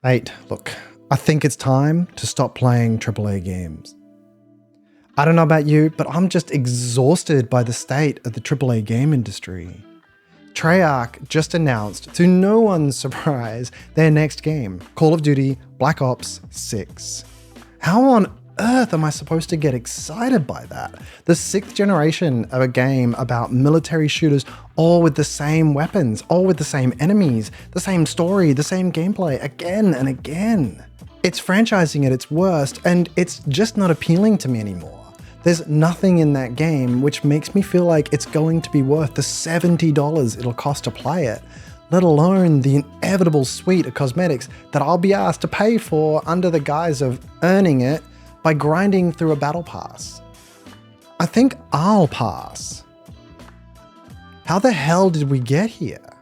Mate, look, I think it's time to stop playing AAA games. I don't know about you, but I'm just exhausted by the state of the AAA game industry. Treyarch just announced, to no one's surprise, their next game, Call of Duty Black Ops 6. How on earth am I supposed to get excited by that? The 6th generation of a game about military shooters, all with the same weapons, all with the same enemies, the same story, the same gameplay, again and again. It's franchising at its worst, and it's just not appealing to me anymore. There's nothing in that game which makes me feel like it's going to be worth the $70 it'll cost to play it, let alone the inevitable suite of cosmetics that I'll be asked to pay for under the guise of earning it by grinding through a battle pass. I think I'll pass. How the hell did we get here?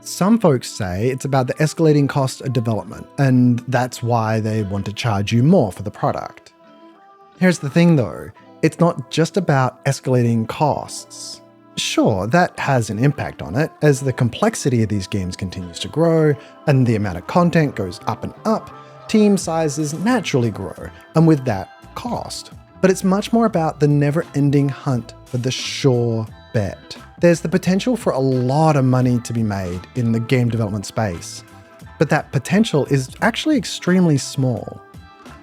Some folks say it's about the escalating cost of development, and that's why they want to charge you more for the product. Here's the thing though, it's not just about escalating costs. Sure, that has an impact on it as the complexity of these games continues to grow and the amount of content goes up and up. Team sizes naturally grow, and with that, cost. But it's much more about the never-ending hunt for the sure bet. There's the potential for a lot of money to be made in the game development space, but that potential is actually extremely small.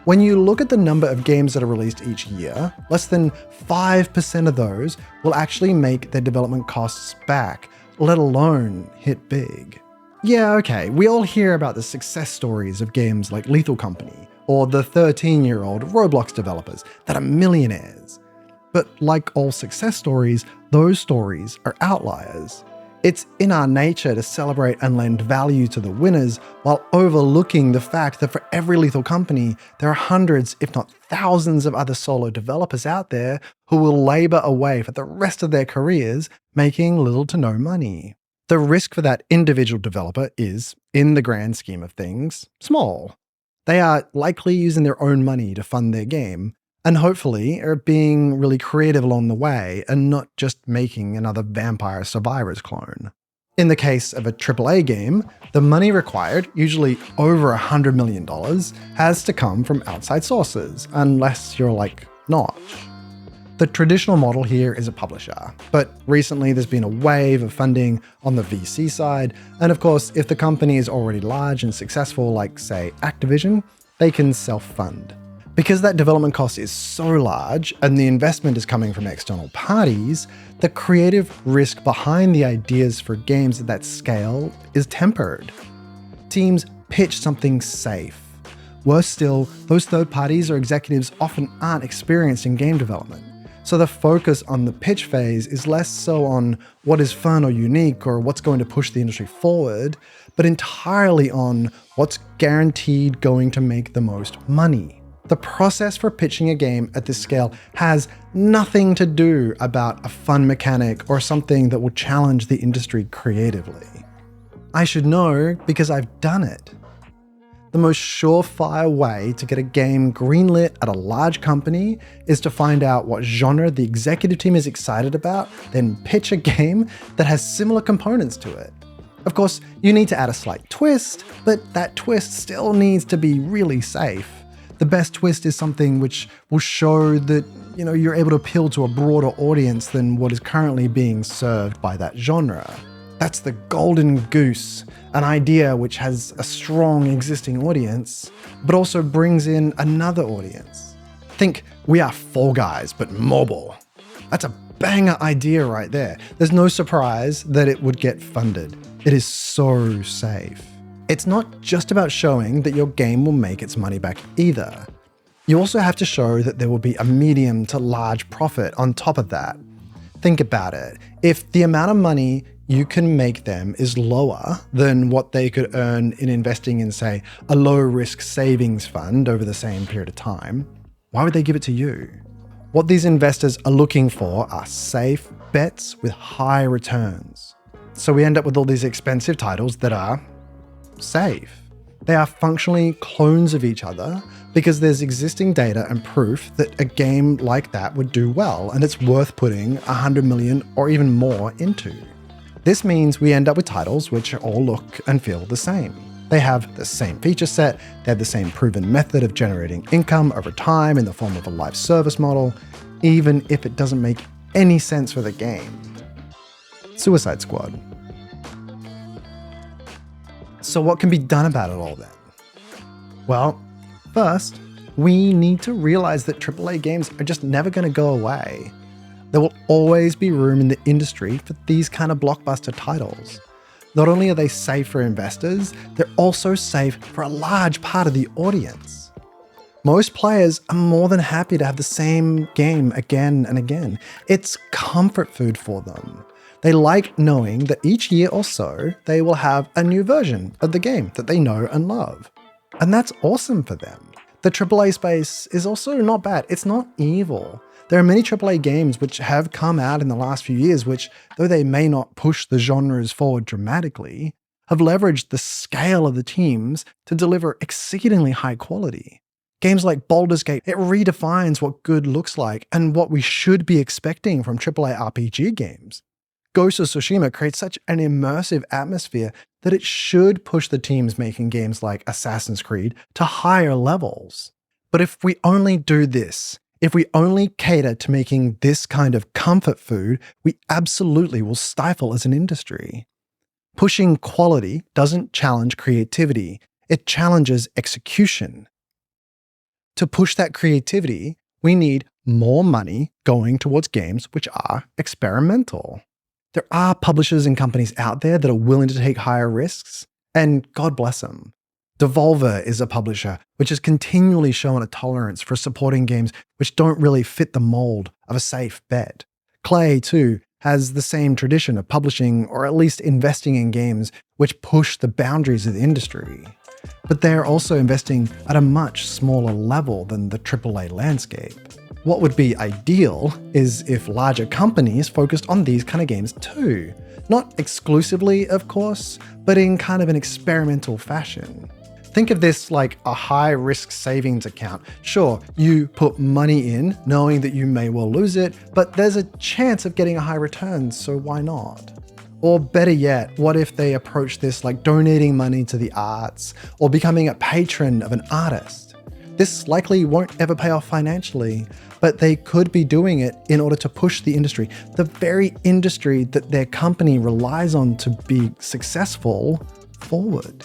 When you look at the number of games that are released each year, less than 5% of those will actually make their development costs back, let alone hit big. Yeah, okay, we all hear about the success stories of games like Lethal Company, or the 13-year-old Roblox developers that are millionaires. But like all success stories, those stories are outliers. It's in our nature to celebrate and lend value to the winners while overlooking the fact that for every Lethal Company, there are hundreds, if not thousands of other solo developers out there who will labor away for the rest of their careers, making little to no money. The risk for that individual developer is, in the grand scheme of things, small. They are likely using their own money to fund their game, and hopefully are being really creative along the way and not just making another Vampire Survivors clone. In the case of a AAA game, the money required, usually over $100 million, has to come from outside sources, unless you're like Notch. The traditional model here is a publisher, but recently there's been a wave of funding on the VC side, and of course, if the company is already large and successful, like say Activision, they can self-fund. Because that development cost is so large and the investment is coming from external parties, the creative risk behind the ideas for games at that scale is tempered. Teams pitch something safe. Worse still, those third parties or executives often aren't experienced in game development. So the focus on the pitch phase is less so on what is fun or unique or what's going to push the industry forward, but entirely on what's guaranteed going to make the most money. The process for pitching a game at this scale has nothing to do about a fun mechanic or something that will challenge the industry creatively. I should know because I've done it. The most surefire way to get a game greenlit at a large company is to find out what genre the executive team is excited about, then pitch a game that has similar components to it. Of course, you need to add a slight twist, but that twist still needs to be really safe. The best twist is something which will show that, you're able to appeal to a broader audience than what is currently being served by that genre. That's the golden goose, an idea which has a strong existing audience, but also brings in another audience. Think We Are Fall Guys, but mobile. That's a banger idea right there. There's no surprise that it would get funded. It is so safe. It's not just about showing that your game will make its money back either. You also have to show that there will be a medium to large profit on top of that. Think about it. If the amount of money you can make them is lower than what they could earn in investing in, say, a low-risk savings fund over the same period of time, why would they give it to you? What these investors are looking for are safe bets with high returns. So we end up with all these expensive titles that are safe. They are functionally clones of each other because there's existing data and proof that a game like that would do well and it's worth putting $100 million or even more into. This means we end up with titles which all look and feel the same. They have the same feature set, they have the same proven method of generating income over time in the form of a live service model, even if it doesn't make any sense for the game. Suicide Squad. So what can be done about it all then? Well, first, we need to realize that AAA games are just never going to go away. There will always be room in the industry for these kind of blockbuster titles. Not only are they safe for investors, they're also safe for a large part of the audience. Most players are more than happy to have the same game again and again. It's comfort food for them. They like knowing that each year or so, they will have a new version of the game that they know and love. And that's awesome for them. The AAA space is also not bad. It's not evil. There are many AAA games which have come out in the last few years which, though they may not push the genres forward dramatically, have leveraged the scale of the teams to deliver exceedingly high quality. Games like Baldur's Gate, it redefines what good looks like and what we should be expecting from AAA RPG games. Ghost of Tsushima creates such an immersive atmosphere that it should push the teams making games like Assassin's Creed to higher levels. But if we only do this, if we only cater to making this kind of comfort food, we absolutely will stifle as an industry. Pushing quality doesn't challenge creativity, it challenges execution. To push that creativity, we need more money going towards games which are experimental. There are publishers and companies out there that are willing to take higher risks, and God bless them. Devolver is a publisher which has continually shown a tolerance for supporting games which don't really fit the mold of a safe bet. Clay, too, has the same tradition of publishing or at least investing in games which push the boundaries of the industry. But they're also investing at a much smaller level than the AAA landscape. What would be ideal is if larger companies focused on these kind of games too. Not exclusively, of course, but in kind of an experimental fashion. Think of this like a high-risk savings account. Sure, you put money in knowing that you may well lose it, but there's a chance of getting a high return, so why not? Or better yet, what if they approach this like donating money to the arts or becoming a patron of an artist? This likely won't ever pay off financially, but they could be doing it in order to push the industry, the very industry that their company relies on to be successful, forward.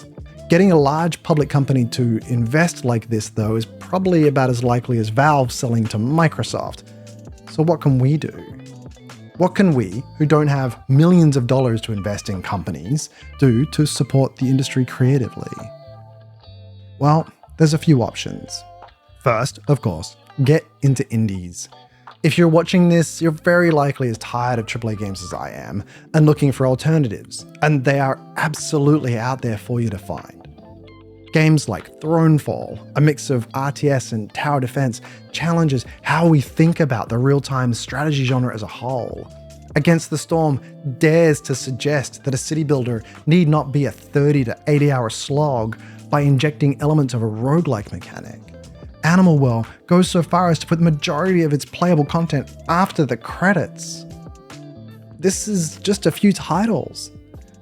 Getting a large public company to invest like this, though, is probably about as likely as Valve selling to Microsoft. So what can we do? What can we, who don't have millions of dollars to invest in companies, do to support the industry creatively? Well, there's a few options. First, of course, get into indies. If you're watching this, you're very likely as tired of AAA games as I am and looking for alternatives, and they are absolutely out there for you to find. Games like Thronefall, a mix of RTS and tower defense, challenges how we think about the real-time strategy genre as a whole. Against the Storm dares to suggest that a city builder need not be a 30 to 80 hour slog by injecting elements of a roguelike mechanic. Animal World goes so far as to put the majority of its playable content after the credits. This is just a few titles.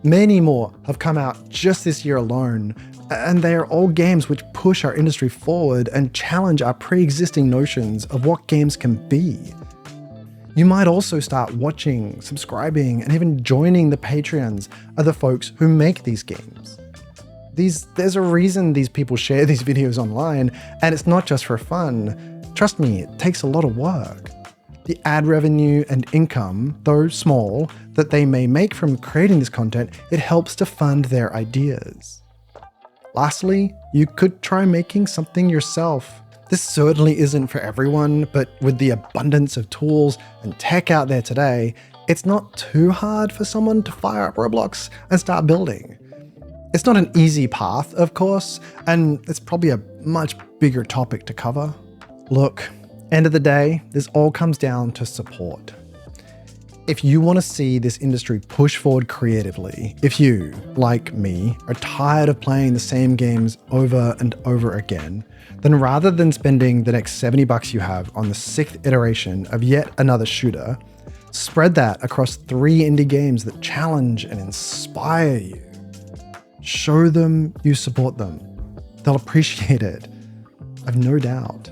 Many more have come out just this year alone, and they are all games which push our industry forward and challenge our pre-existing notions of what games can be. You might also start watching, subscribing, and even joining the Patreons of the folks who make these games. There's a reason these people share these videos online, and it's not just for fun. Trust me, it takes a lot of work. The ad revenue and income, though small, that they may make from creating this content, it helps to fund their ideas. Lastly, you could try making something yourself. This certainly isn't for everyone, but with the abundance of tools and tech out there today, it's not too hard for someone to fire up Roblox and start building. It's not an easy path, of course, and it's probably a much bigger topic to cover. Look, end of the day, this all comes down to support. If you want to see this industry push forward creatively, if you, like me, are tired of playing the same games over and over again, then rather than spending the next $70 you have on the 6th iteration of yet another shooter, spread that across 3 indie games that challenge and inspire you. Show them you support them. They'll appreciate it. I've no doubt.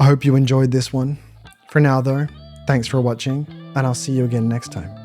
I hope you enjoyed this one. For now though, thanks for watching, and I'll see you again next time.